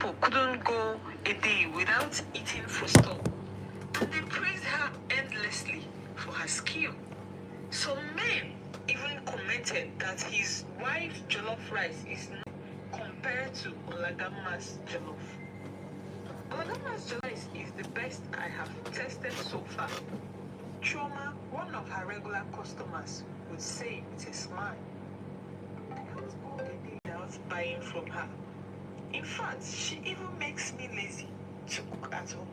People couldn't go a day without eating foodstuff, and they praised her endlessly for her skill. Some men even commented that his wife's jollof rice is not compared to Olagama's jollof. Olagama's jollof rice is the best I have tested so far. Choma, one of her regular customers, would say with a smile. I can't go a day without buying from her. In fact, she even makes me lazy to cook at home.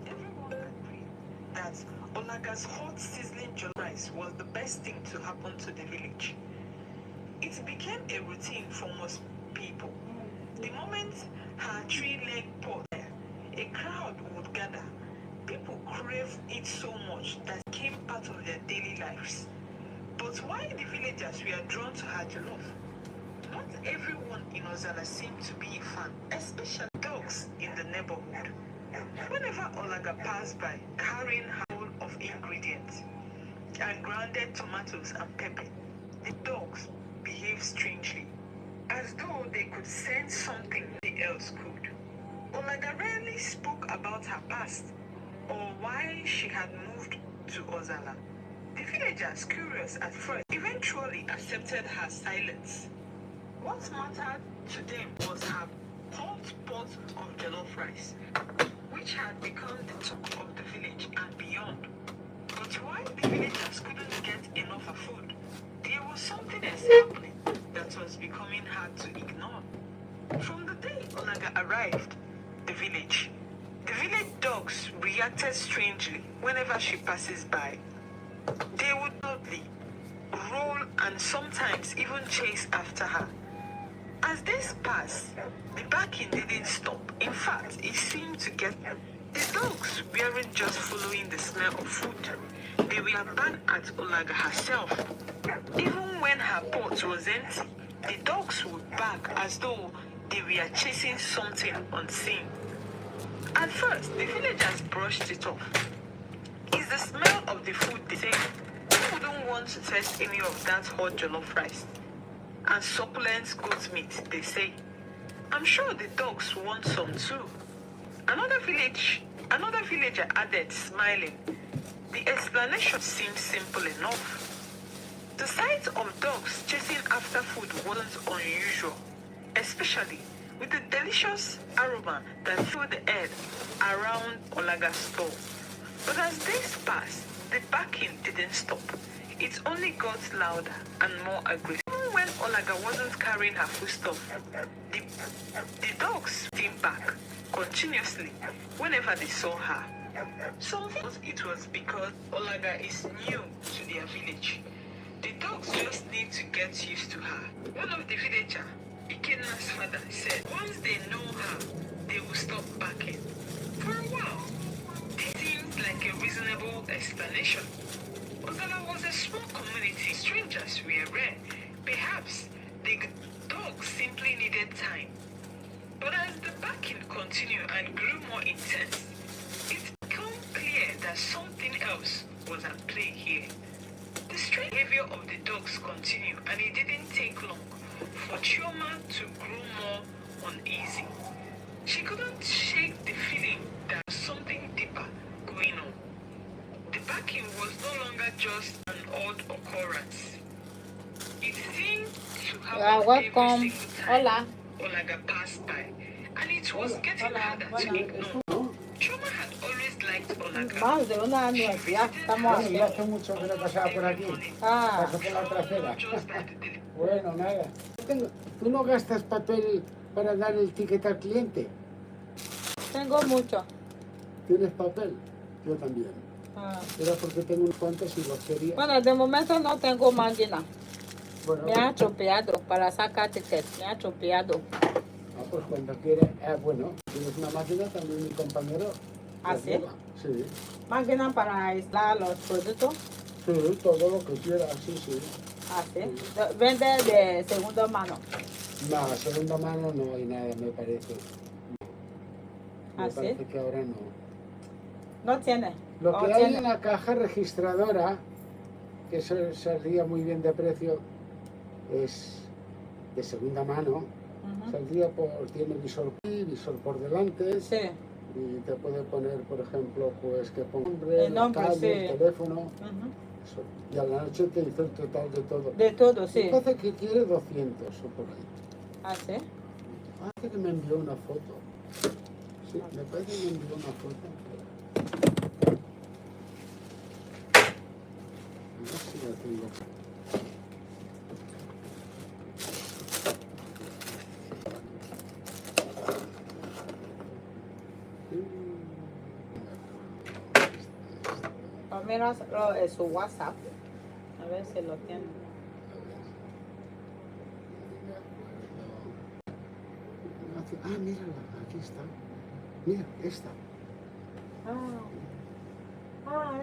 Everyone agreed that Olaga's hot sizzling jollof rice was the best thing to happen to the village. It became a routine for most people. The moment her three-leg pot there, a crowd would gather. People craved it so much that it became part of their daily lives. But why the villagers were drawn to her jollof? Not everyone in Ozala seemed to be a fan, especially dogs in the neighborhood. Whenever Olaga passed by carrying her bowl of ingredients and grounded tomatoes and pepper, the dogs behaved strangely, as though they could sense something nobody else could. Olaga rarely spoke about her past or why she had moved to Ozala. The villagers, curious at first, eventually accepted her silence. What mattered to them was her hot pot of jollof rice, which had become the talk of the village and beyond. But while the villagers couldn't get enough of food, there was something else happening that was becoming hard to ignore. From the day Olaga arrived the village dogs reacted strangely whenever she passes by. They would loudly roll and sometimes even chase after her. As this passed, the barking didn't stop. In fact, it seemed to get... The dogs weren't just following the smell of food. They were back at Olaga herself. Even when her pot was empty, the dogs would bark as though they were chasing something unseen. At first, the villagers brushed it off. It's the smell of the food, they say. Who wouldn't want to taste any of that hot jollof rice? And succulent goat meat, they say. I'm sure the dogs want some too. Another villager added, smiling. The explanation seemed simple enough. The sight of dogs chasing after food wasn't unusual, especially with the delicious aroma that filled the air around Olaga's store. But as days passed, the barking didn't stop. It only got louder and more aggressive. Even when Olaga wasn't carrying her foodstuff, the dogs came back continuously whenever they saw her. Some thought it was because Olaga is new to their village. The dogs just need to get used to her. One of the villagers, Ikena's father, said once they know her, they will stop barking. For a while, this seemed like a reasonable explanation. Ozala was a small community, strangers were rare. Perhaps the dogs simply needed time. But as the barking continued and grew more intense, it became clear that something else was at play here. The strange behavior of the dogs continued, and it didn't take long for Chioma to grow more uneasy. She couldn't shake the feeling that something deeper going on. The barking was no longer just an odd occurrence. It seemed to happen every single time Olaga passed by, and it was getting harder to ignore. Chioma had always liked Olaga. Más de un año ya estamos aquí. Hace mucho que no pasaba por aquí. Paso por la otra acera. Bueno, nada. ¿Tú no gastas papel para dar el ticket al cliente? Tengo mucho. ¿Tienes papel? Yo también. Era porque tengo unos cuantos y los quería. Bueno, de momento no tengo máquina. Bueno, Me ha chopeado para sacar ticket. Me ha chopeado. Pues cuando quieras. Bueno, tienes una máquina, también mi compañero. ¿Ah, sí? Sí. Máquina para aislar los productos. Sí, todo lo que quieras, sí, sí. ¿Ah, sí? Vende de segunda mano. No, segunda mano no hay nada, me parece. ¿Ah, Me sí? parece que ahora no. No tiene. Lo que hay en la caja registradora, que eso saldría muy bien de precio, es de segunda mano, Saldría tiene visor aquí, visor por delante. Sí. Y te puede poner, por ejemplo, pues que ponga el nombre, calle, sí. el teléfono. Eso. Y a la noche te dice el total de todo. De todo, sí. Me parece que quiere 200 o por ahí. ¿Ah, sí? Parece que me envió una foto. Sí, me parece que me envió una foto. A ver si la tengo. Míralo en su WhatsApp. A ver si lo tiene. Ah, mírala, aquí está. Mira, esta.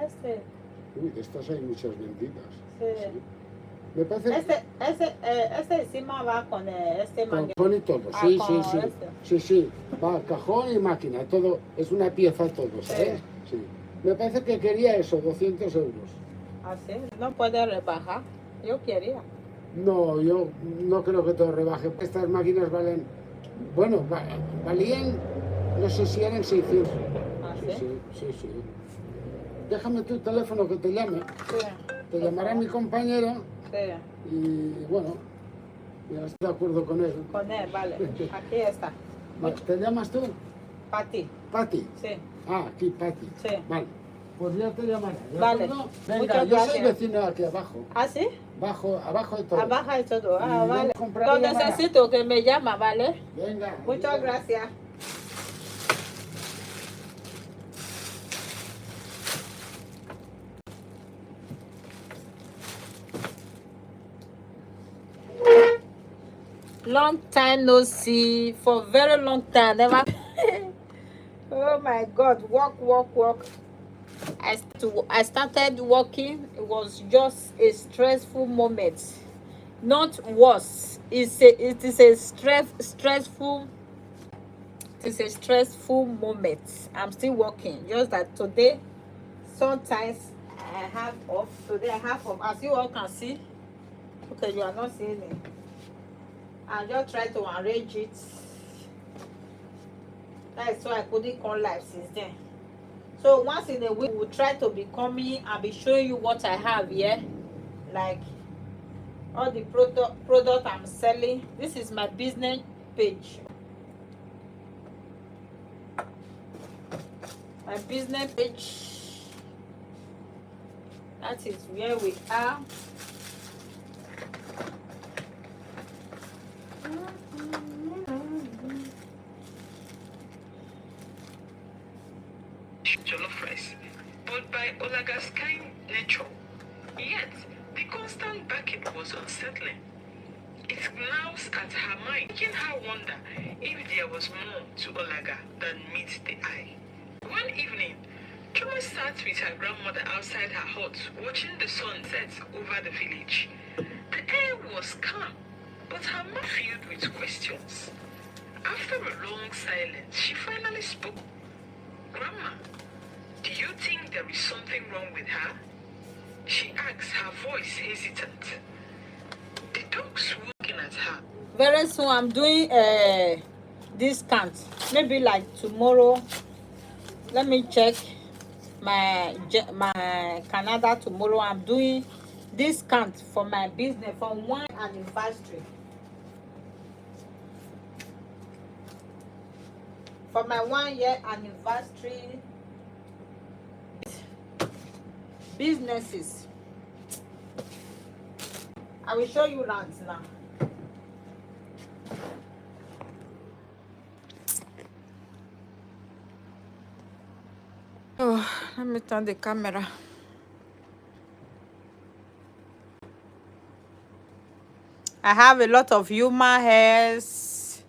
Este. Uy, de estas hay muchas vendidas. Sí. Sí. Me parece... Este encima va con este Con manguito. cajón y todo, sí, sí, sí. Este. Sí, sí. Va cajón y máquina, todo, es una pieza todo, ¿sabes? Sí. Me parece que quería eso, 200 euros. ¿Ah, sí? No puede rebajar. Yo quería. No, yo no creo que todo rebaje. Estas máquinas valen, bueno, valían, no sé si eran 600. ¿Ah, Sí, sí? sí, sí, sí. Déjame tu teléfono que te llame. Sí. Te llamará mi compañero Sí. y bueno, ya estoy de acuerdo con él. Con él, vale. Aquí está. ¿Te llamas tú? Pati. Pati. Sí. Ah, aquí, Pati. Sí. Vale. Pues ya te llamaré. ¿De Vale. acuerdo? Venga, Muchas yo soy gracias. vecino aquí abajo. ¿Ah, sí? Abajo de todo. Abajo de todo. Ah, Y vale. ven a comprar Yo y llamará. necesito que me llama, ¿vale? Venga. Muchas gracias. Long time no see. For very long time. Never. Oh my God. Walk. I started walking. It was just a stressful moment. Not worse. It is a stressful. It is a stressful moment. I'm still working. Just that today, sometimes I have off. Today I have off. As you all can see. Okay, you are not seeing it. I just try to arrange it. That's why I couldn't come live since then. So once in a week, we'll try to be coming and be showing you what I have here, like all the product I'm selling. This is my business page. My business page. That is where we are. Jollof rice, but by Olaga's kind nature. Yet, the constant backing was unsettling. It gnaws at her mind, making her wonder if there was more to Olaga than meets the eye. One evening, Choma sat with her grandmother outside her hut, watching the sun set over the village. The air was calm, but her mind filled with questions. After a long silence, she finally spoke. Grandma, do you think there is something wrong with her? She asked, her voice hesitant. The dogs were looking at her. Very soon I'm doing a discount. Maybe like tomorrow. Let me check my Canada tomorrow. I'm doing discount for my business for 1 anniversary. For my 1 year anniversary businesses. I will show you around now. Oh, let me turn the camera. I have a lot of human hairs,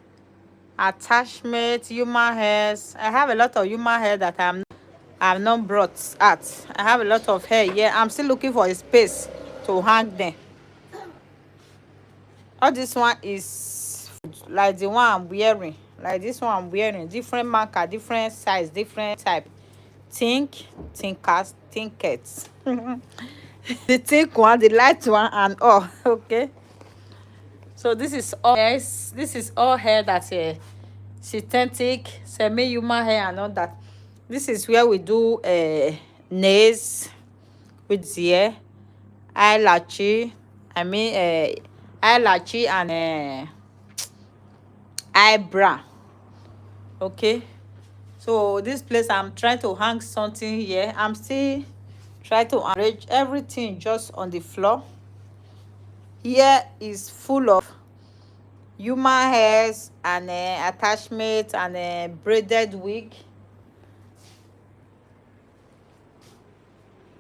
attachment, human hairs. I have a lot of human hair that I've not brought out. I have a lot of hair here. I'm still looking for a space to hang them. All this one is like the one I'm wearing. Like this one I'm wearing. Different marker, different size, different type. Thinkers. The thick one, the light one, and all. Okay. So this is all hair. This is all hair that synthetic, semi-human hair and all that. This is where we do nails with ear, eyelash. I mean eyelash and eyebrow. Okay. So this place, I'm trying to hang something here. I'm still trying to arrange everything just on the floor. Here is full of human hairs and attachments and braided wig.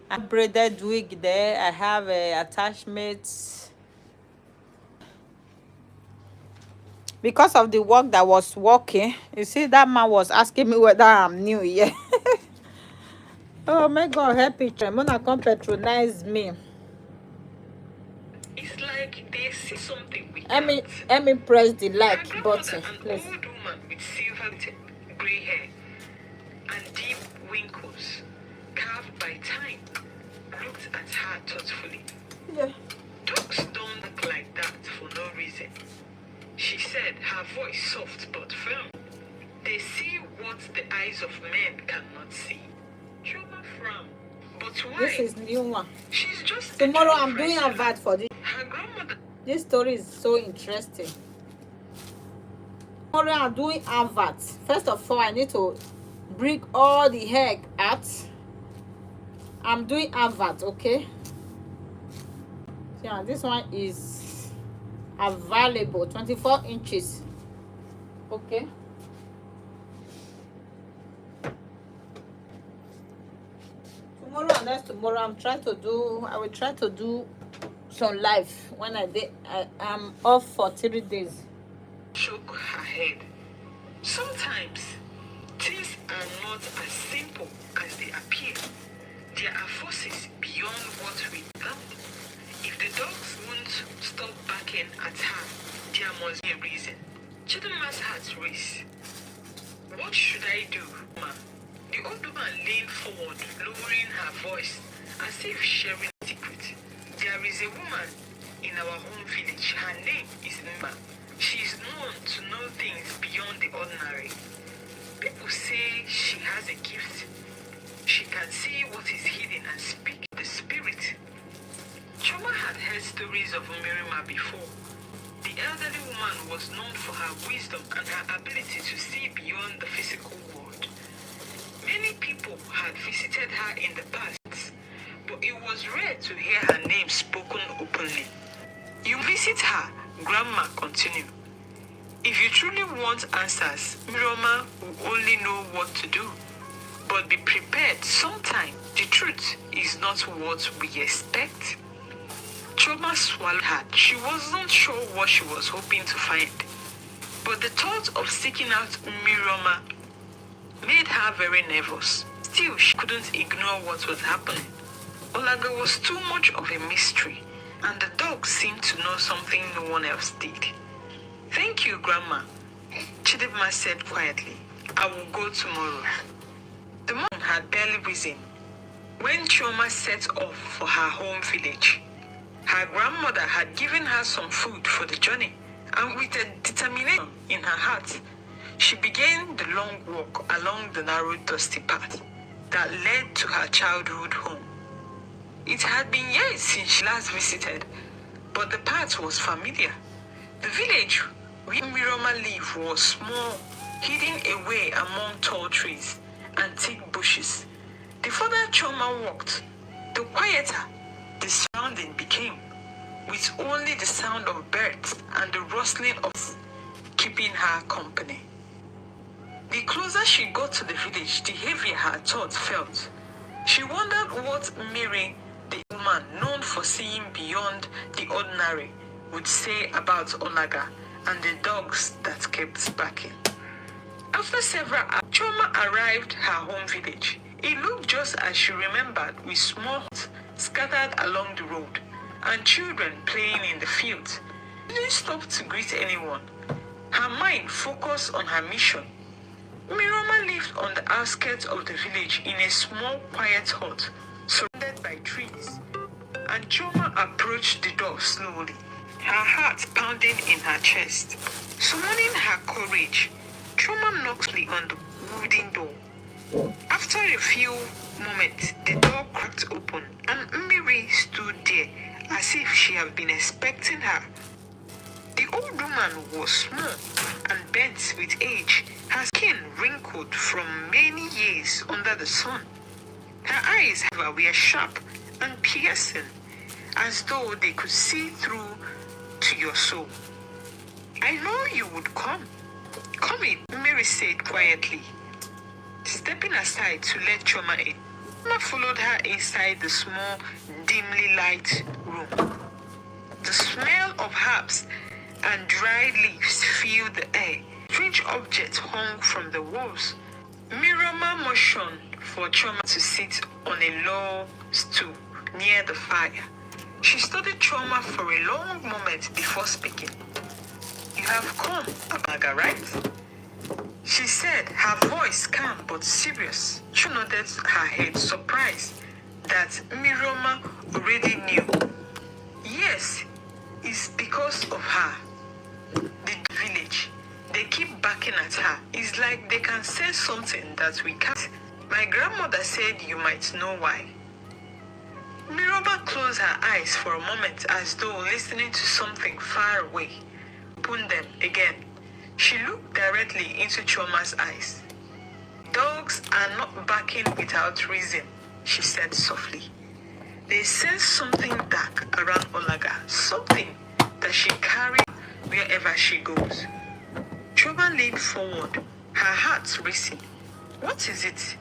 And braided wig there. I have attachments. Because of the work that was working, you see, that man was asking me whether I'm new here. Oh my God, help it. I'm gonna come patronize me. It's like they see something we Let me press the like button, please. An old woman with silver grey hair and deep wrinkles carved by time looked at her thoughtfully. Yeah. Dogs don't look like that for no reason, she said, her voice soft but firm. They see what the eyes of men cannot see. Choma frowned. But why? This is new one. She's just tomorrow I'm doing a VAT for this. Her grandmother. This story is so interesting. Tomorrow I'm doing a VAT. First of all, I need to bring all the hair out. I'm doing a VAT, okay? Yeah, this one is available 24 inches. Okay. Tomorrow and next tomorrow I will try to do some live when I'm off for 3 days. Shook her head. Sometimes things are not as simple as they appear. There are forces beyond what we thought. If the dogs won't stop barking at her, there must be a reason. Chidinma's heart raced. What should I do, ma? The old woman leaned forward, lowering her voice, as if sharing a secret. There is a woman in our home village. Her name is Nma. She is known to know things beyond the ordinary. People say she has a gift. She can see what is hidden and speak the spirit. Choma had heard stories of Umirima before. The elderly woman was known for her wisdom and her ability to see beyond the physical world. Many people had visited her in the past, but it was rare to hear her name spoken openly. You visit her, Grandma continued. If you truly want answers, Miroma will only know what to do. But be prepared, sometimes the truth is not what we expect. Choma swallowed hard. She wasn't sure what she was hoping to find. But the thought of seeking out Miroma made her very nervous. Still, she couldn't ignore what was happening. Olaga was too much of a mystery, and the dog seemed to know something no one else did. Thank you, Grandma, Chidinma said quietly. I will go tomorrow. The moon had barely risen when Choma set off for her home village. Her grandmother had given her some food for the journey, and with a determination in her heart, she began the long walk along the narrow, dusty path that led to her childhood home. It had been years since she last visited, but the path was familiar. The village where Miroma lived was small, hidden away among tall trees and thick bushes. The further Choma walked, the quieter the surrounding became, with only the sound of birds and the rustling of keeping her company. The closer she got to the village, the heavier her thoughts felt. She wondered what Mary, the woman known for seeing beyond the ordinary, would say about Olaga and the dogs that kept barking. After several hours, Choma arrived her home village. It looked just as she remembered, with small huts scattered along the road and children playing in the fields. She didn't stop to greet anyone. Her mind focused on her mission. Miroma lived on the outskirts of the village in a small, quiet hut surrounded by trees, and Choma approached the door slowly. her heart pounding in her chest. Summoning her courage, Choma knocked on the wooden door. After a few moments, the door cracked open and Mary stood there as if she had been expecting her. The old woman was small and bent with age, her skin wrinkled from many years under the sun. Her eyes, however, were sharp and piercing, as though they could see through to your soul. I know you would come. Come in, Mary said quietly, stepping aside to let Choma in. Choma followed her inside the small, dimly lighted room. The smell of herbs and dried leaves filled the air. Strange objects hung from the walls. Mirama motioned for Choma to sit on a low stool near the fire. She studied Choma for a long moment before speaking. You have come, Amaga, right? She said, her voice calm but serious. She nodded her head, surprised that Mirama already knew. Yes, it's because of her. The village, they keep barking at her. It's like they can say something that we can't. My grandmother said you might know why. Mirama closed her eyes for a moment as though listening to something far away. Opened them again. She looked directly into Choma's eyes. Dogs are not barking without reason, she said softly. They sense something dark around Olaga, something that she carries wherever she goes. Choma leaned forward, her heart racing. What is it?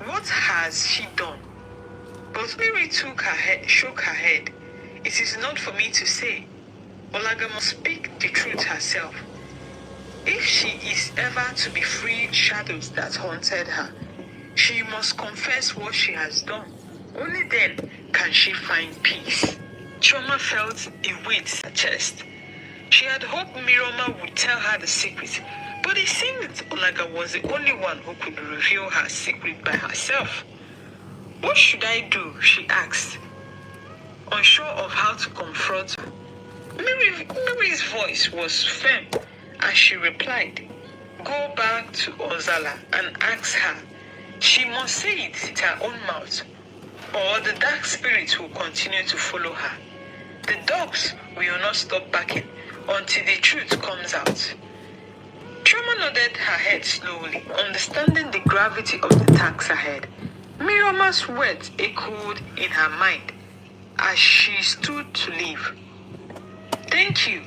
What has she done? But Mary shook her head. It is not for me to say. Olaga must speak the truth herself. If she is ever to be free shadows that haunted her, she must confess what she has done. Only then can she find peace. Choma felt a weight in her chest. She had hoped Miroma would tell her the secret, but it seemed that Olaga was the only one who could reveal her secret by herself. What should I do? She asked, unsure of how to confront her. Mary's voice was firm as she replied, go back to Ozala and ask her. She must say it with her own mouth, or the dark spirit will continue to follow her. The dogs will not stop barking until the truth comes out. Choma nodded her head slowly, understanding the gravity of the task ahead. Mirama's words echoed in her mind as she stood to leave. Thank you,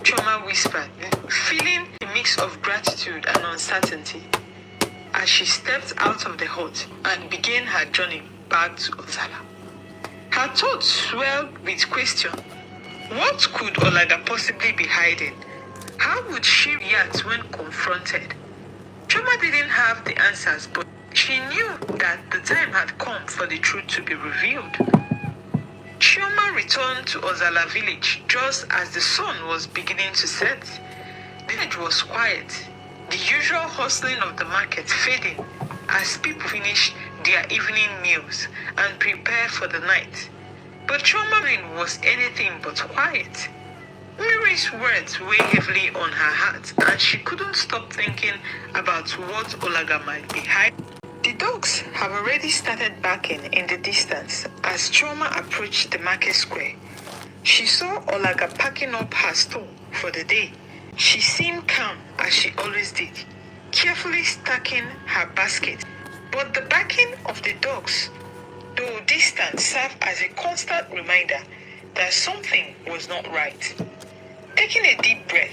Choma whispered, feeling a mix of gratitude and uncertainty as she stepped out of the hut and began her journey back to Ozala. Her thoughts swelled with question. What could Olaga possibly be hiding? How would she react when confronted? Choma didn't have the answers, but she knew that the time had come for the truth to be revealed. Choma returned to Ozala village just as the sun was beginning to set. The village was quiet, the usual hustling of the market fading as people finished their evening meals and prepare for the night. But Choma was anything but quiet. Mary's words weighed heavily on her heart, and she couldn't stop thinking about what Olaga might be hiding. The dogs have already started barking in the distance as Choma approached the market square. She saw Olaga packing up her store for the day. She seemed calm as she always did, carefully stacking her basket. But the barking of the dogs, though distant, served as a constant reminder that something was not right. Taking a deep breath,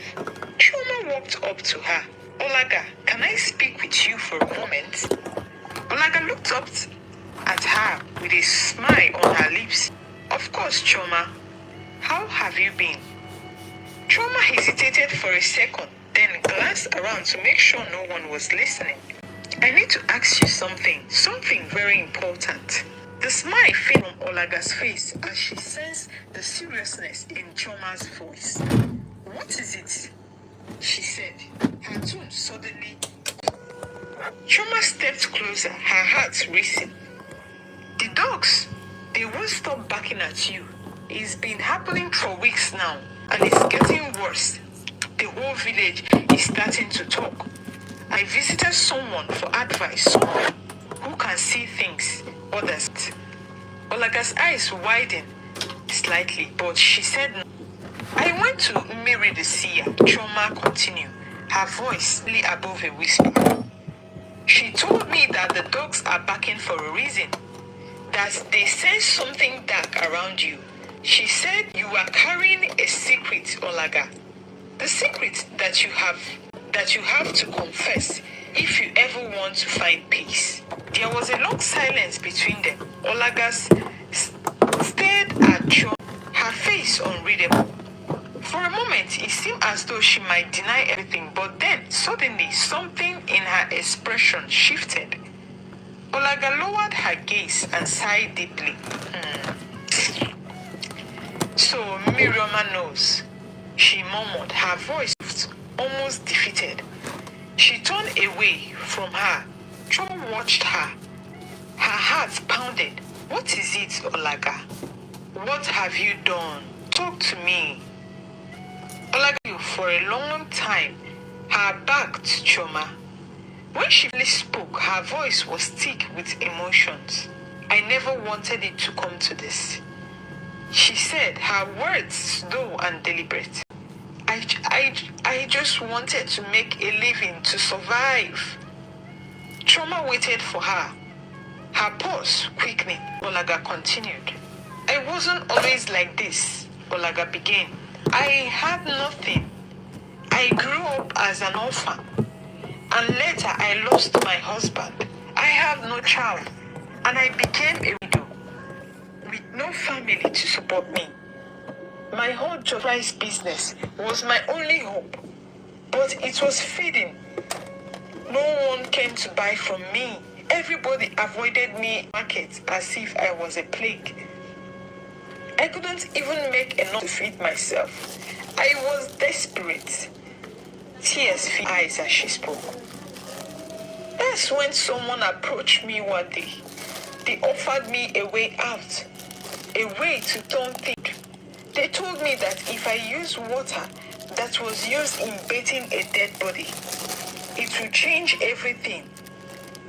Choma walked up to her. Olaga, can I speak with you for a moment? Olaga looked up at her with a smile on her lips. Of course, Choma. How have you been? Choma hesitated for a second, then glanced around to make sure no one was listening. I need to ask you something very important. The smile faded from Olaga's face as she sensed the seriousness in Choma's voice. What is it? She said, her tone suddenly. Choma stepped closer, her heart racing. The dogs, they won't stop barking at you. It's been happening for weeks now, and it's getting worse. The whole village is starting to talk. I visited someone for advice, someone who can see things others. Olaga's eyes widened slightly, but she said no. I went to Mary the seer. Choma continued, her voice slightly above a whisper. She told me that the dogs are barking for a reason, that they sense something dark around you. She said you are carrying a secret, Olaga. The secret that you have to confess if you ever want to find peace. There was a long silence between them. Olaga stared at Choma, her face unreadable. For a moment, it seemed as though she might deny everything, but then, suddenly, something in her expression shifted. Olaga lowered her gaze and sighed deeply. So, Miriama knows, she murmured, her voice almost defeated. She turned away from her. Choma watched her. Her heart pounded. What is it, Olaga? What have you done? Talk to me. Olaga, for a long time, her back to Choma. When she finally spoke, her voice was thick with emotions. I never wanted it to come to this. She said, her words slow and deliberate. I just wanted to make a living, to survive. Choma waited for her. Her pulse quickening. Olaga continued. I wasn't always like this, Olaga began. I had nothing. I grew up as an orphan, and later I lost my husband. I have no child, and I became a widow with no family to support me. My whole job rice business was my only hope, but it was fading. No one came to buy from me. Everybody avoided me in markets as if I was a plague. I couldn't even make enough to feed myself. I was desperate. Tears filled her eyes as she spoke. That's when someone approached me one day. They offered me a way out, a way to turn things. They told me that if I use water that was used in bathing a dead body, it will change everything.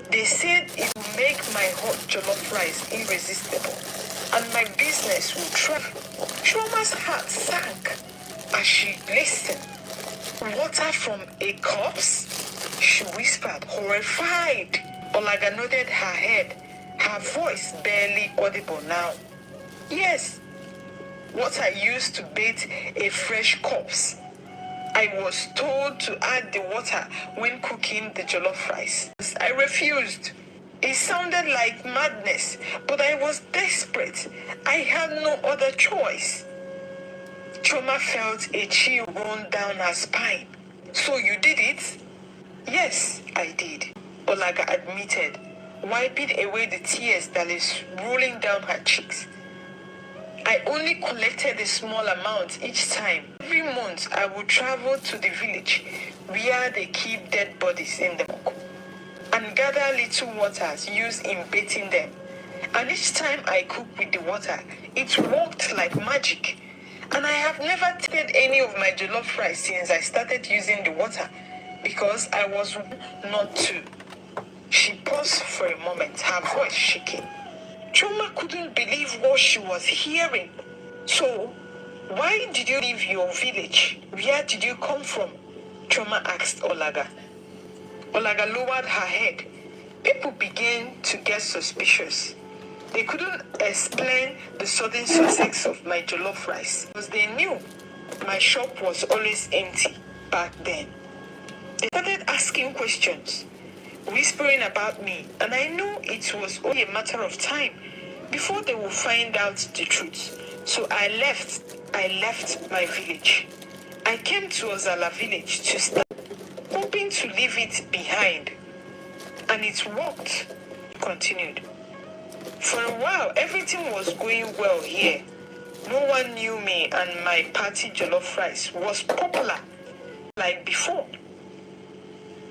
They said it will make my hot jollof rice irresistible, and my business will thrive. Choma's heart sank as she listened. Water from a corpse? She whispered, horrified. Olaga nodded her head, her voice barely audible now. Yes, water used to bathe a fresh corpse. I was told to add the water when cooking the jollof rice. I refused. It sounded like madness, but I was desperate. I had no other choice. Choma felt a chill run down her spine. So you did it? Yes, I did, Olaga admitted, wiping away the tears that is rolling down her cheeks. I only collected a small amount each time. Every month, I would travel to the village where they keep dead bodies in the book and gather little waters used in bathing them. And each time I cooked with the water, it worked like magic. And I have never tasted any of my jollof rice since I started using the water because I was not to. She paused for a moment, her voice shaking. Choma couldn't believe what she was hearing. So, why did you leave your village? Where did you come from? Choma asked Olaga. Olaga lowered her head. People began to get suspicious. They couldn't explain the sudden success of my jollof rice because they knew my shop was always empty back then. They started asking questions, whispering about me, and I knew it was only a matter of time before they would find out the truth. So I left my village. I came to Ozala village to start, hoping to leave it behind. And it worked, continued. For a while, everything was going well here. No one knew me and my party jollof rice was popular like before.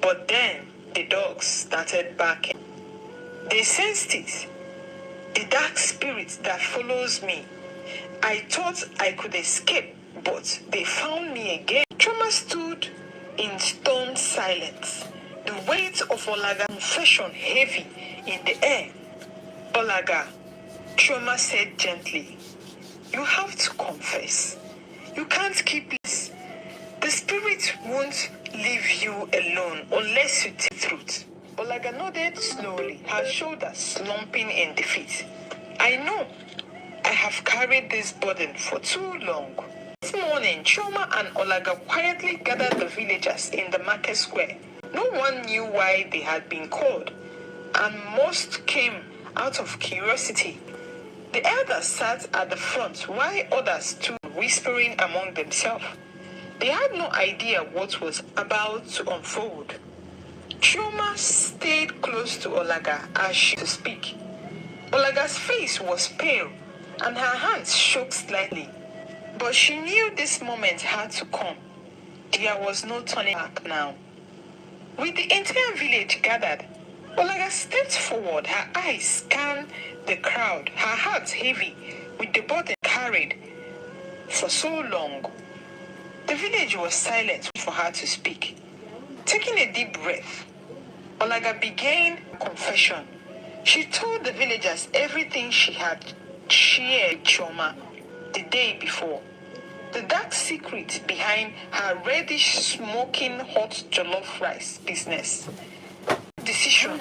But then the dogs started barking. They sensed it. The dark spirit that follows me. I thought I could escape but they found me again. Choma stood in stone silence, the weight of Olaga's confession heavy in the air. Olaga, Choma said gently, you have to confess. You can't keep this. The spirit won't leave you alone unless you tell the truth. Olaga nodded slowly, her shoulders slumping in defeat. I know. I have carried this burden for too long. This morning, Choma and Olaga quietly gathered the villagers in the market square. No one knew why they had been called, and most came out of curiosity. The elders sat at the front while others stood whispering among themselves. They had no idea what was about to unfold. Choma stayed close to Olaga as she to speak. Olaga's face was pale and her hands shook slightly. But she knew this moment had to come. There was no turning back now. With the entire village gathered, Olaga stepped forward, her eyes scanned the crowd, her heart heavy with the burden carried for so long. The village was silent for her to speak. Taking a deep breath, Olaga began confession. She told the villagers everything she had shared with Choma the day before. The dark secret behind her reddish smoking hot jollof rice business. Decision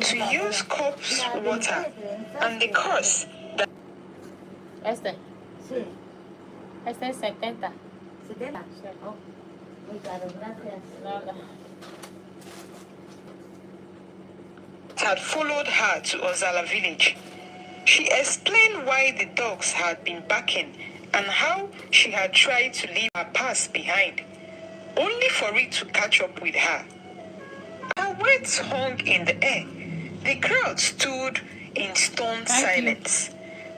to use corpse water and the curse that Este. Sí, Este es 70. 70. Oh, muy caro, gracias. Nada. had followed her to Ozala village. She explained why the dogs had been barking and how she had tried to leave her past behind, only for it to catch up with her. Her words hung in the air. The crowd stood in stone silence.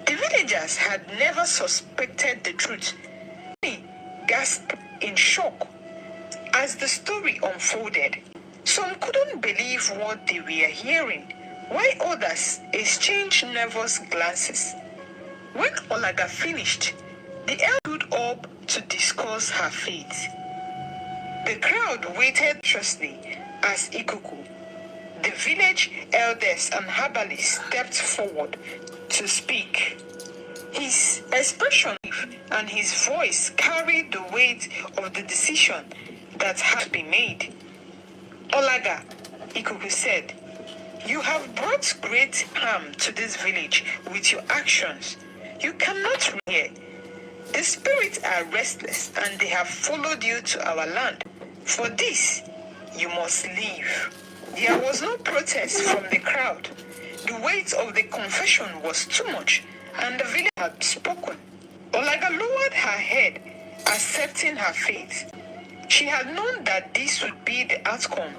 The villagers had never suspected the truth. They gasped in shock as the story unfolded. Some couldn't believe what they were hearing, while others exchanged nervous glances. When Olaga finished, the elder stood up to discuss her fate. The crowd waited anxiously as Ikuku, the village elders and herbalists stepped forward to speak. His expression and his voice carried the weight of the decision that had to be made. Olaga, Ikuku said, you have brought great harm to this village with your actions. You cannot remain here. The spirits are restless and they have followed you to our land. For this, you must leave. There was no protest from the crowd. The weight of the confession was too much, and the village had spoken. Olaga lowered her head, accepting her fate. She had known that this would be the outcome.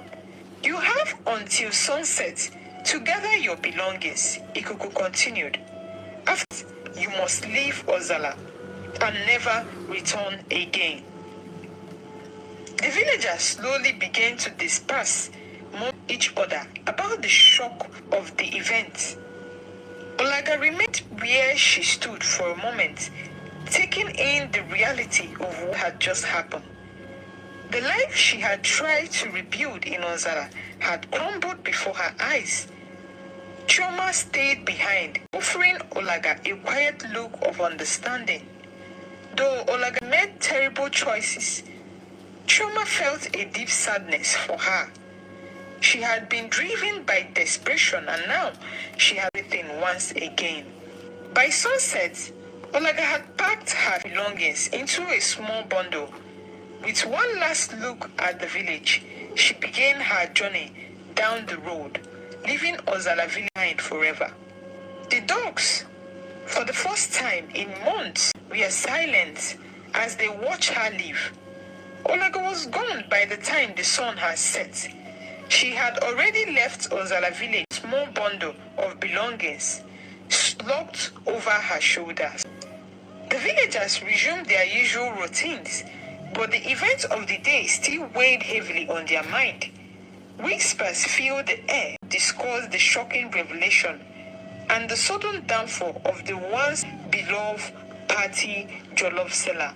You have until sunset to gather your belongings, Ikuku continued. After, you must leave Ozala and never return again. The villagers slowly began to disperse among each other about the shock of the event. Olaga remained where she stood for a moment, taking in the reality of what had just happened. The life she had tried to rebuild in Ozala had crumbled before her eyes. Choma stayed behind, offering Olaga a quiet look of understanding. Though Olaga made terrible choices, Choma felt a deep sadness for her. She had been driven by desperation and now she had everything once again. By sunset, Olaga had packed her belongings into a small bundle. With one last look at the village, she began her journey down the road, leaving Ozala village behind forever. The dogs, for the first time in months, were silent as they watched her leave. Olaga was gone by the time the sun had set. She had already left Ozala village, a small bundle of belongings slugged over her shoulders. The villagers resumed their usual routines, but the events of the day still weighed heavily on their mind. Whispers filled the air, discussed the shocking revelation and the sudden downfall of the once beloved party jollof seller.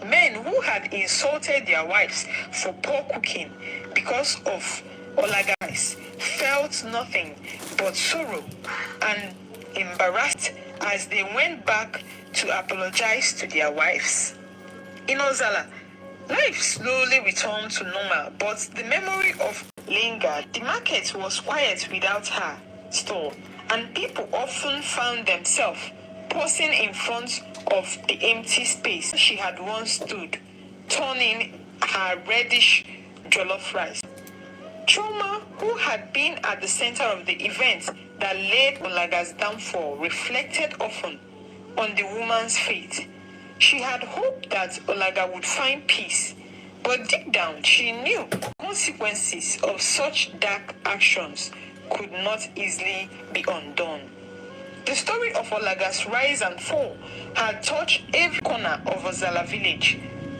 Men who had insulted their wives for poor cooking because of Olagais felt nothing but sorrow and embarrassed as they went back to apologize to their wives. In Ozala, life slowly returned to normal, but the memory of lingered. The market was quiet without her store, and people often found themselves pausing in front of the empty space she had once stood, turning her reddish jollof rice. Choma, who had been at the center of the event that led Olaga's downfall, reflected often on the woman's fate. She had hoped that Olaga would find peace, but deep down she knew consequences of such dark actions could not easily be undone. The story of Olaga's rise and fall had touched every corner of Ozala village,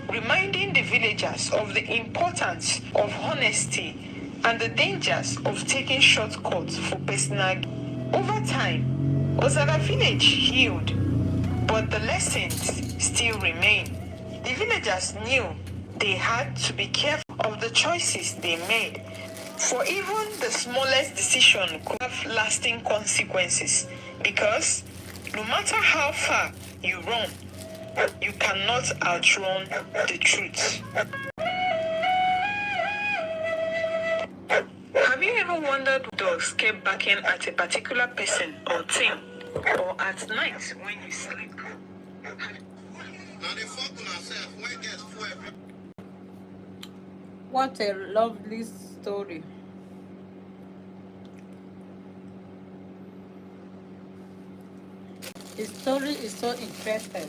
reminding the villagers of the importance of honesty and the dangers of taking shortcuts for personal gain. Over time, Ozala village healed, but the lessons still remain. The villagers knew they had to be careful of the choices they made, for even the smallest decision could have lasting consequences, because no matter how far you run, you cannot outrun the truth. Have you ever wondered why dogs kept barking at a particular person or thing, or at night when you sleep? What a lovely story. The story is so interesting.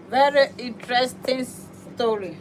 Very interesting story.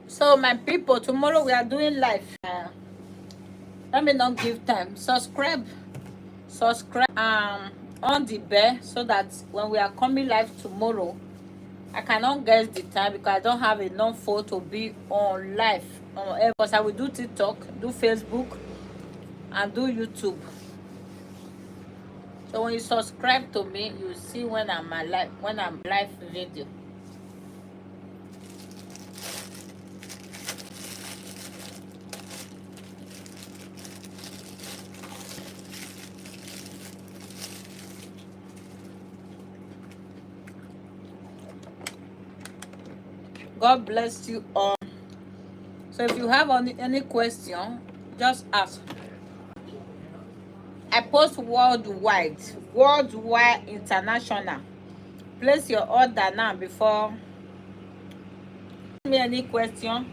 So my people, tomorrow we are doing live. Let me not give time. Subscribe on the bell so that when we are coming live tomorrow, I cannot guess the time because I don't have enough phone to be on live. Because I will do TikTok, do Facebook, and do YouTube. So when you subscribe to me, you see when I'm live video. God bless you all. So if you have any question, just ask. I post worldwide, international. Place your order now before me any question.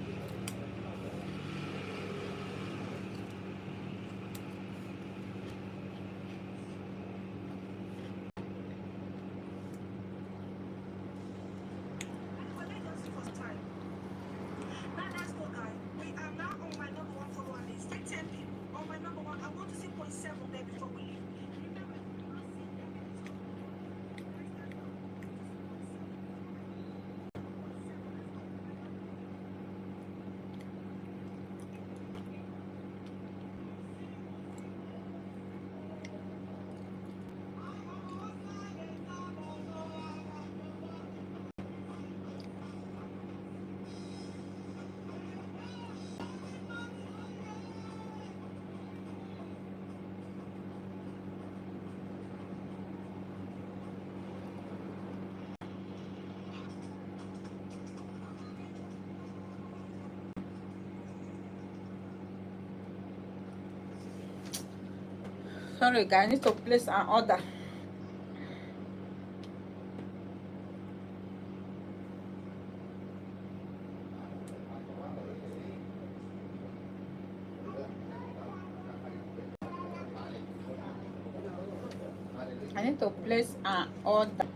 Sorry guys, I need to place an order. I need to place an order.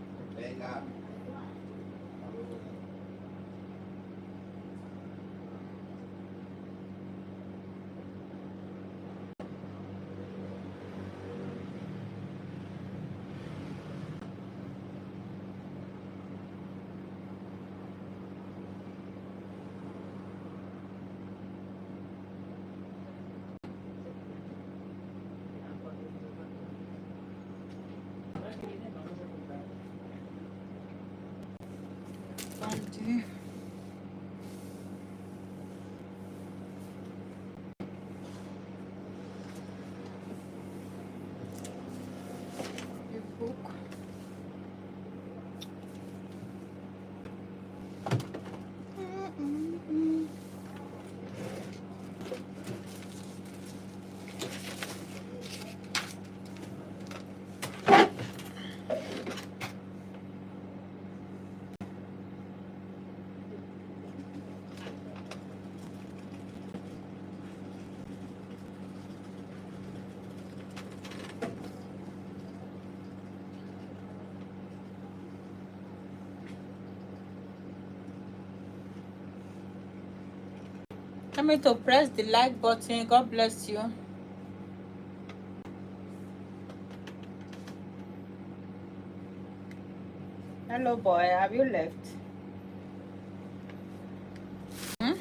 Book. Tell me to press the like button. God bless you. Hello boy, have you left? Hmm?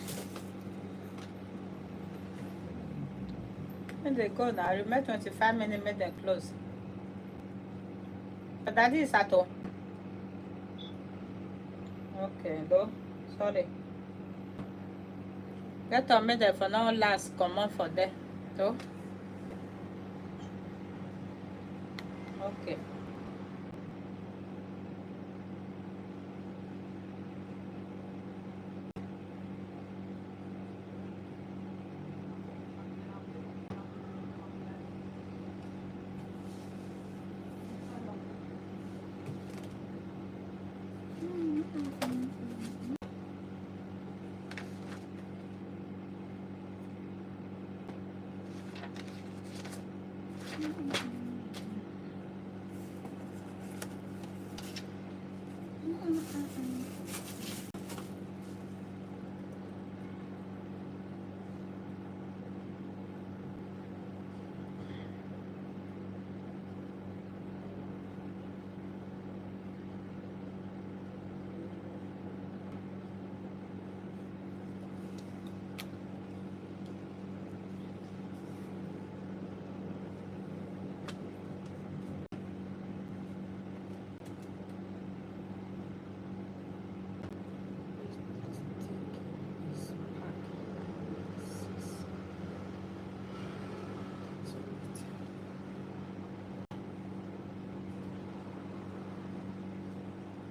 When they go now, remember 25 minutes, make them close. But that is at all. Okay, though. Sorry. Get on me there for now last. Come on for there. Though. Okay.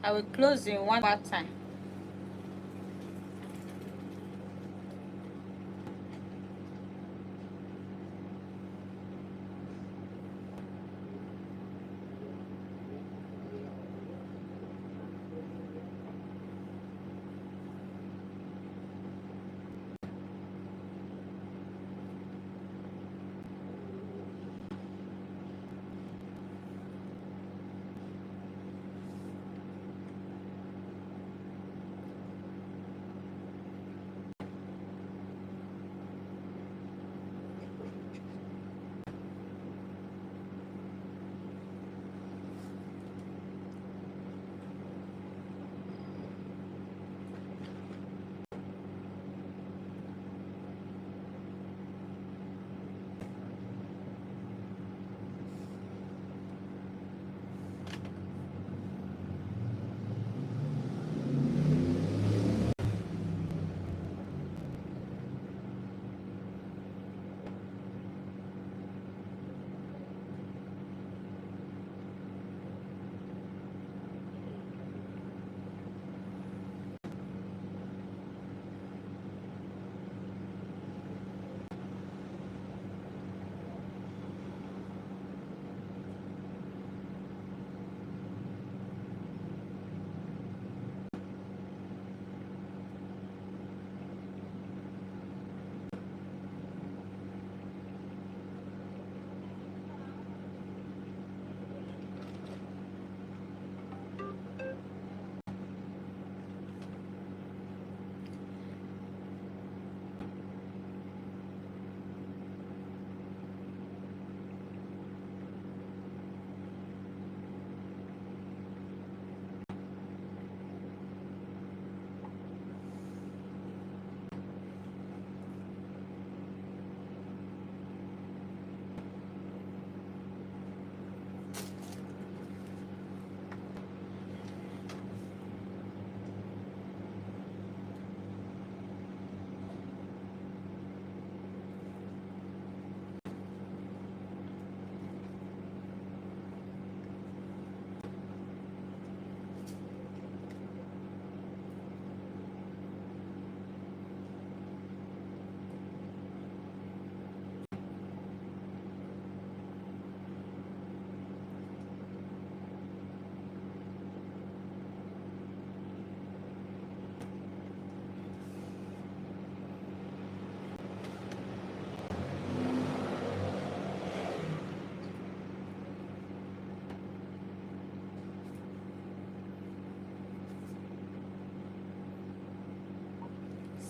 I will close in 1 hour time.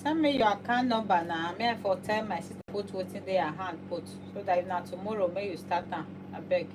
Send me your account number now. May I for tell my sister put wetin dey her hand put, so that if na tomorrow may you start am. Abeg.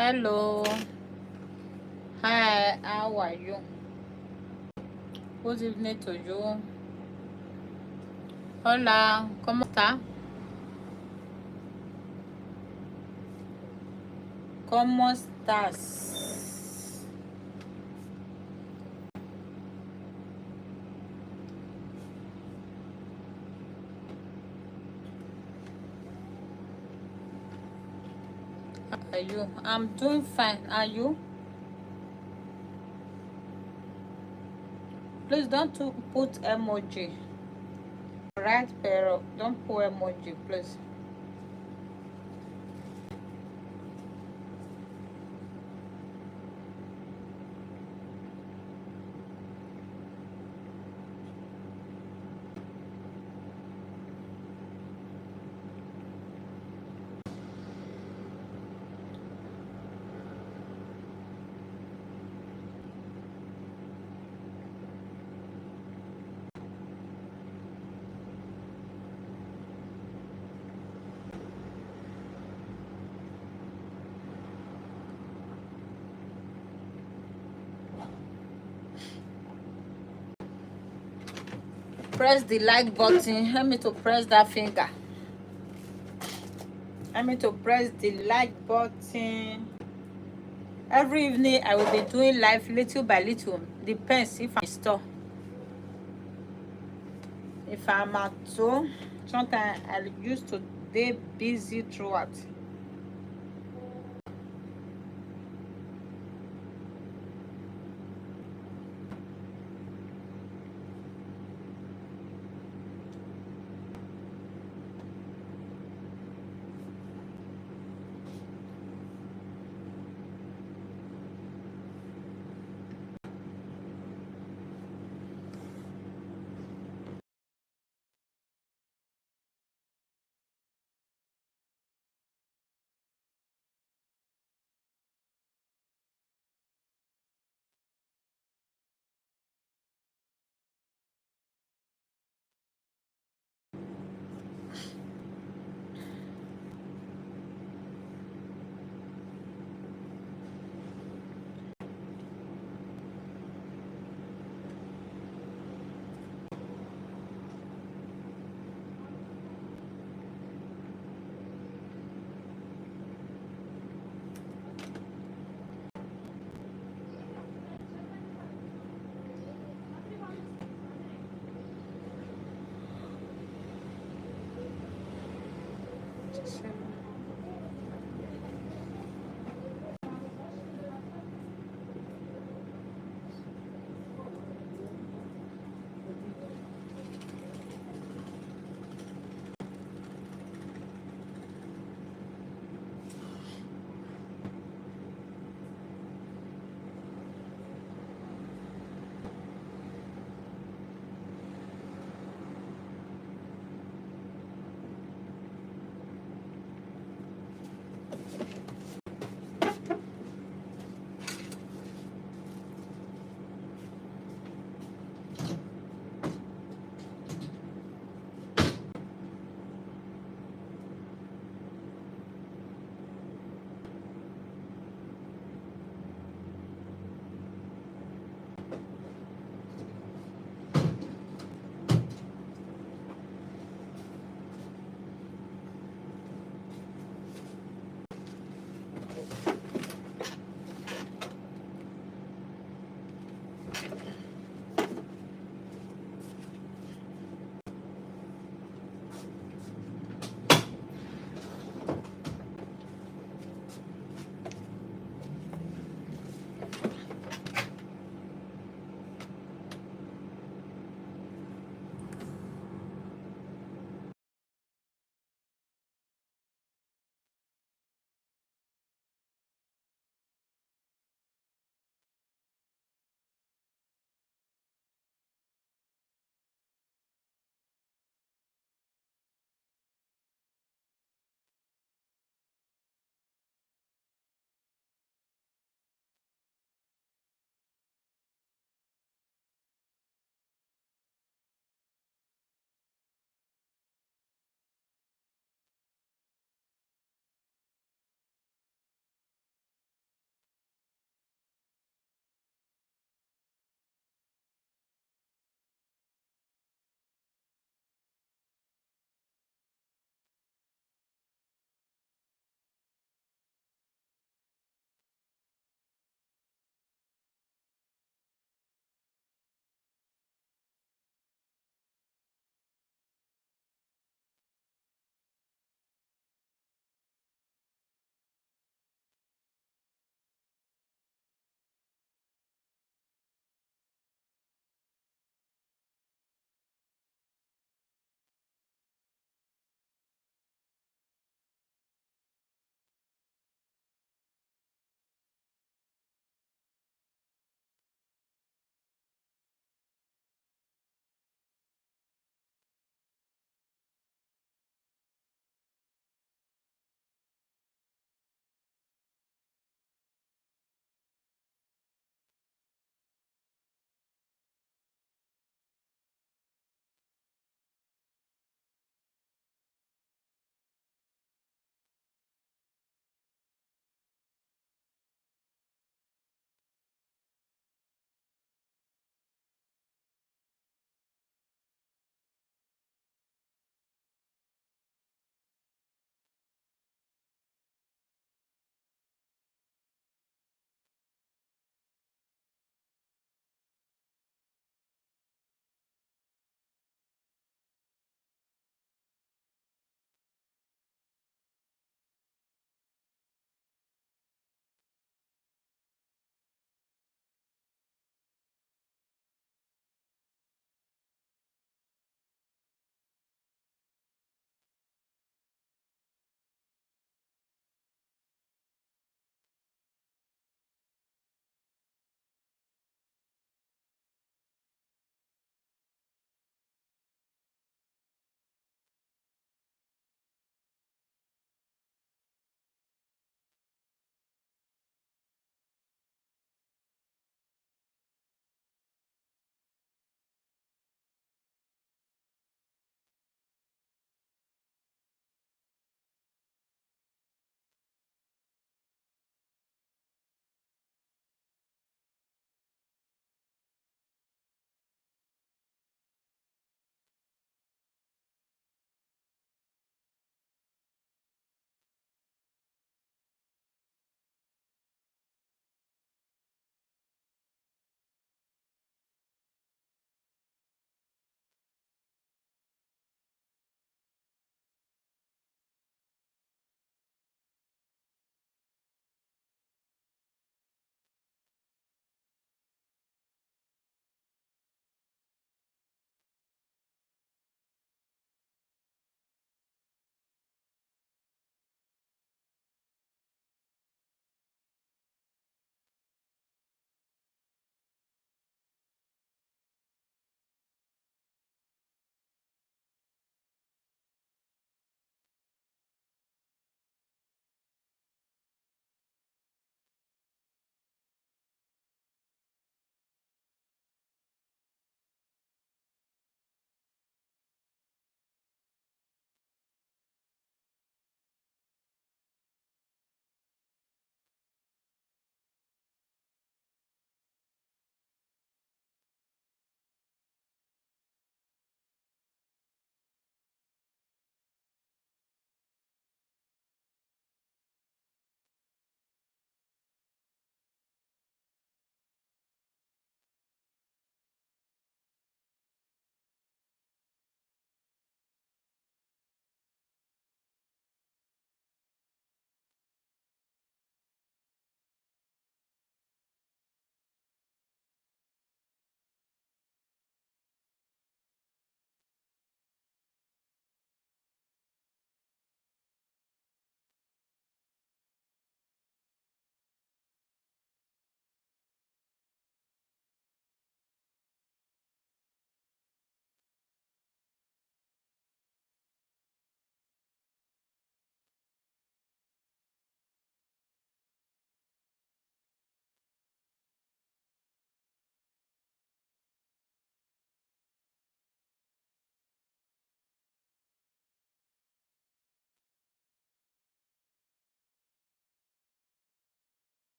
Hello. Hi, how are you? Good evening to you. Hola, ¿cómo está? ¿Cómo estás? How are you? I'm doing fine. Are you? Please don't put emoji. Right, pero don't put emoji, please. Press the like button. Help me to press that finger. Help me to press the like button. Every evening I will be doing live little by little. Depends if I'm in store. If I'm at home, sometimes I used to be busy throughout.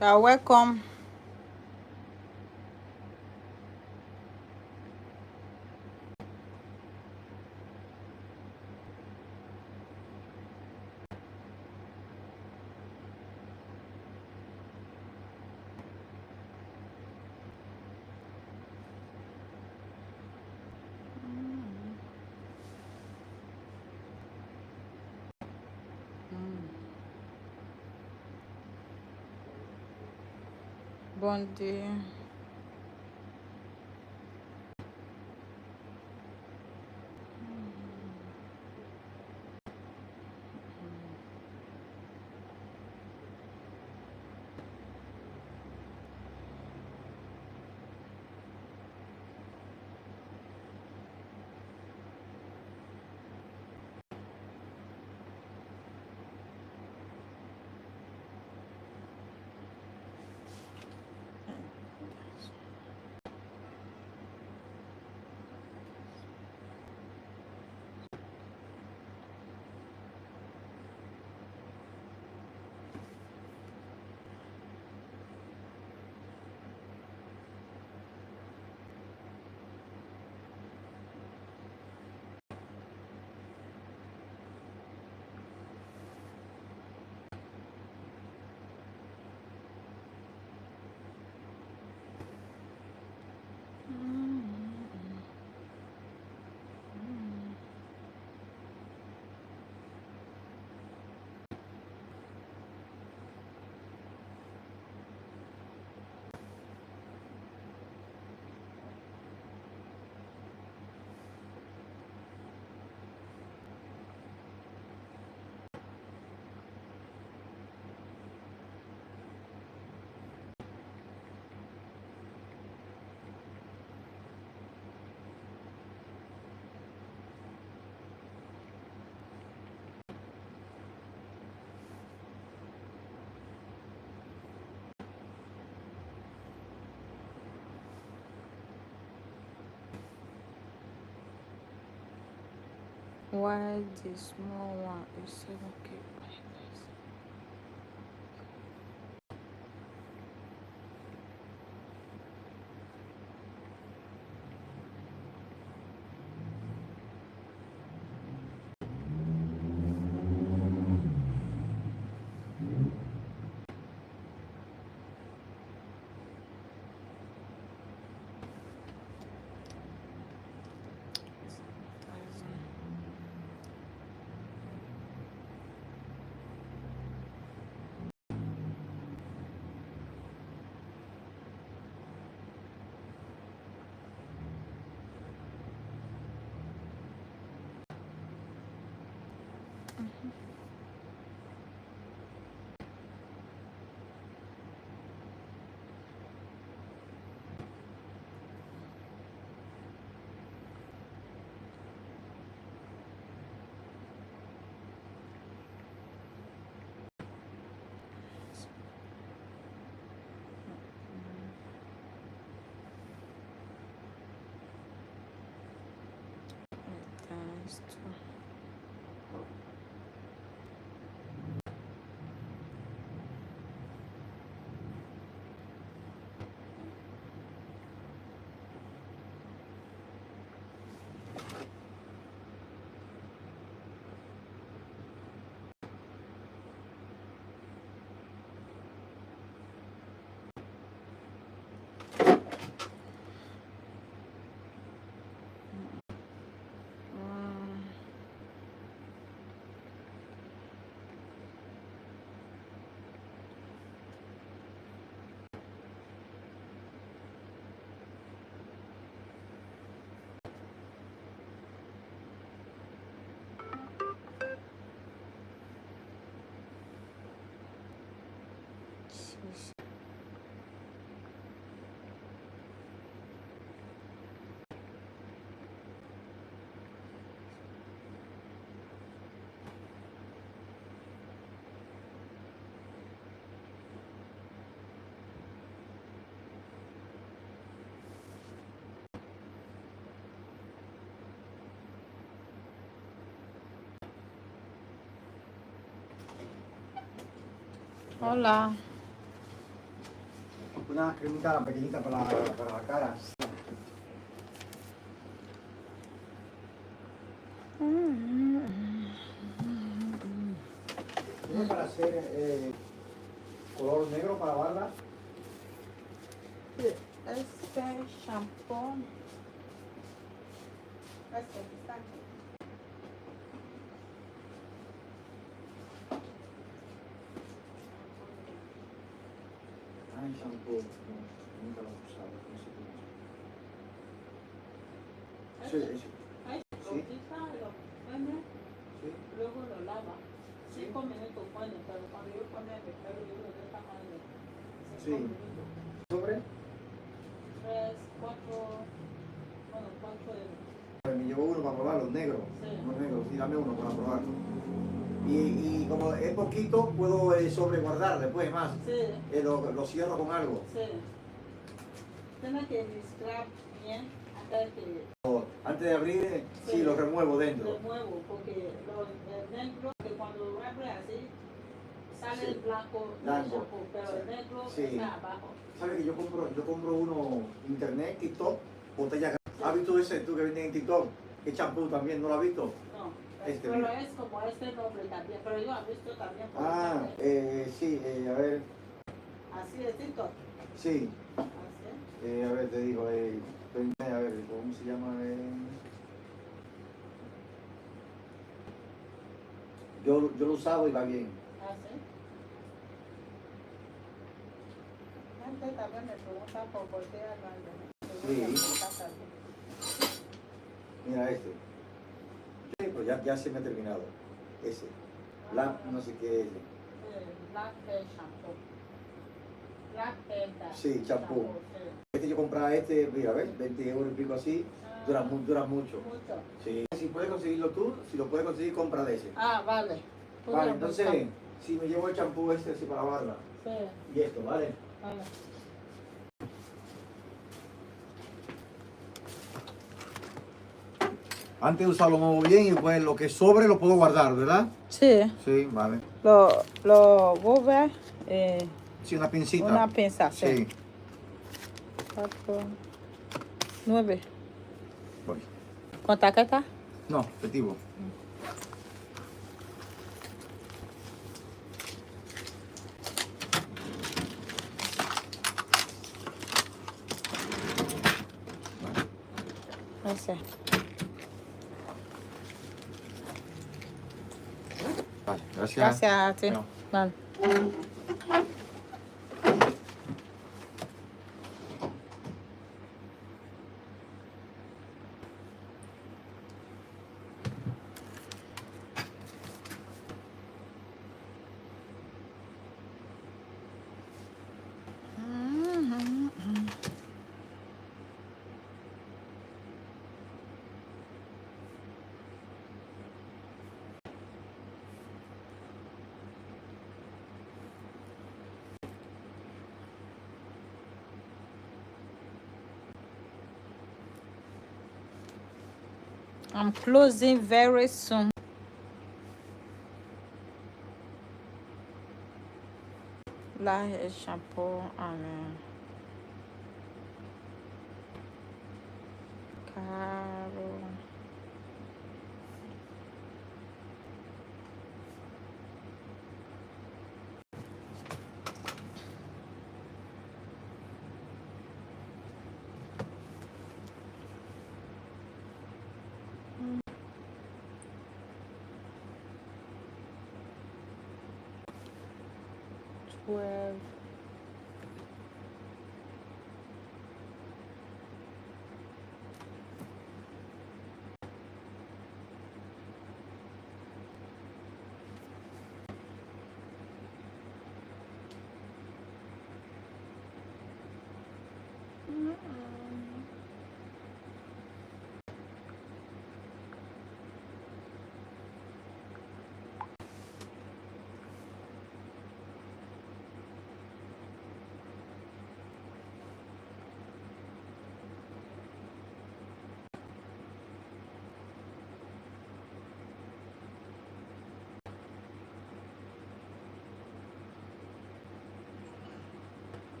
You are welcome. Bondi. Why the small one is 7K? Times 2. Hola. una cremita pequeñita para la cara. ¿Tiene para hacer color negro para barba? Este shampoo. Este está aquí. Ay, shampoo. No, nunca lo he usado. No sé cómo es. Sí, sí. Ahí lo Sí. quita, lo pone, Sí. luego lo lava. Sí. 5 minutos pone, pero cuando yo pone el pelo, yo lo dejo más de 5 Sí. minutos. ¿Sobre? 3, 4, bueno, 4 de... Me llevo uno para probar, los negros. Sí. Los negros, sí, dame uno para probarlo. Y como es poquito, puedo sobreguardar después más. Sí, Lo cierro con algo. sí. Tiene que mezclar bien antes que Antes de abrir, sí, Sí. lo remuevo lo dentro. muevo, porque el negro, que cuando lo abre así, sale Sí. el blanco del Blanco. shampoo, pero el negro Sí. está abajo. ¿Sabes que yo compro uno internet, TikTok, botella grande? ¿Has visto ese tú que venden en TikTok? ¿Qué champú también? ¿No lo has visto? No, Este, pero mira. es como este nombre también, pero yo he visto también por Ah, internet. sí, a ver, Así es, TikTok. sí, Así. a ver, te digo, a ver, ¿cómo se llama? Yo lo usaba y va bien. Así. Gente también me pregunta por botella grande. Sí. Mira este. Sí, pues ya se me ha terminado. Ese. Black, no sé qué es. Black Hair Shampoo. Black Hair Sí, champú. Sí. Yo compraba mira, ¿ves? 20 euros y pico así, dura mucho. Mucho. Sí. Si puedes conseguirlo tú, si lo puedes conseguir, compra de ese. Ah, vale. Vale, entonces, si me llevo el champú así para la barba. Sí, Y esto, ¿vale? vale. Antes de usarlo muevo bien y pues lo que sobre lo puedo guardar, ¿verdad? Sí, Sí, vale. lo vuelve Sí, una pincita. una pinza, sí. Sí. 4, 9. Voy. ¿Con tarjeta? No, efectivo. Ese. Vale, gracias. Gracias a ti. Chao. Vale. I'm closing very soon. La hair shampoo and Caro. Well,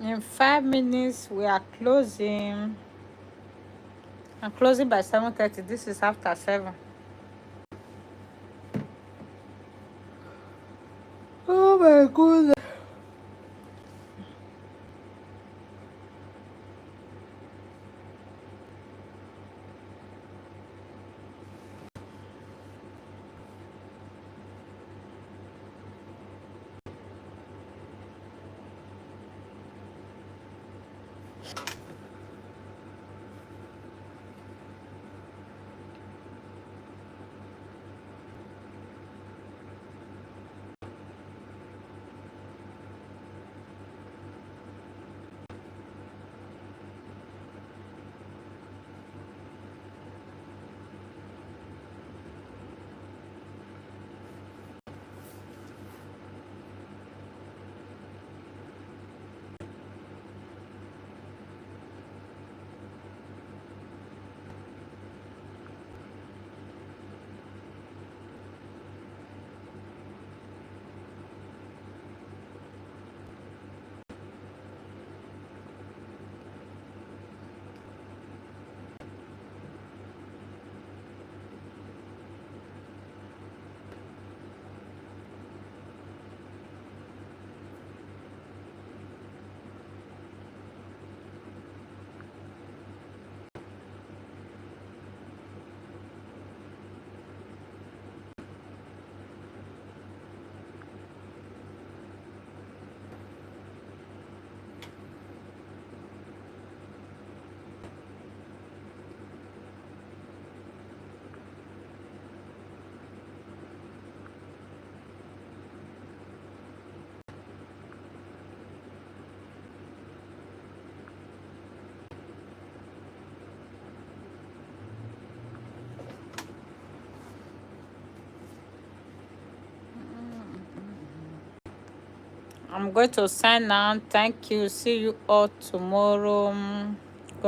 In 5 minutes, we are closing. I'm closing by 7:30. This is after 7. Oh my goodness. I'm going to sign out. Thank you. See you all tomorrow.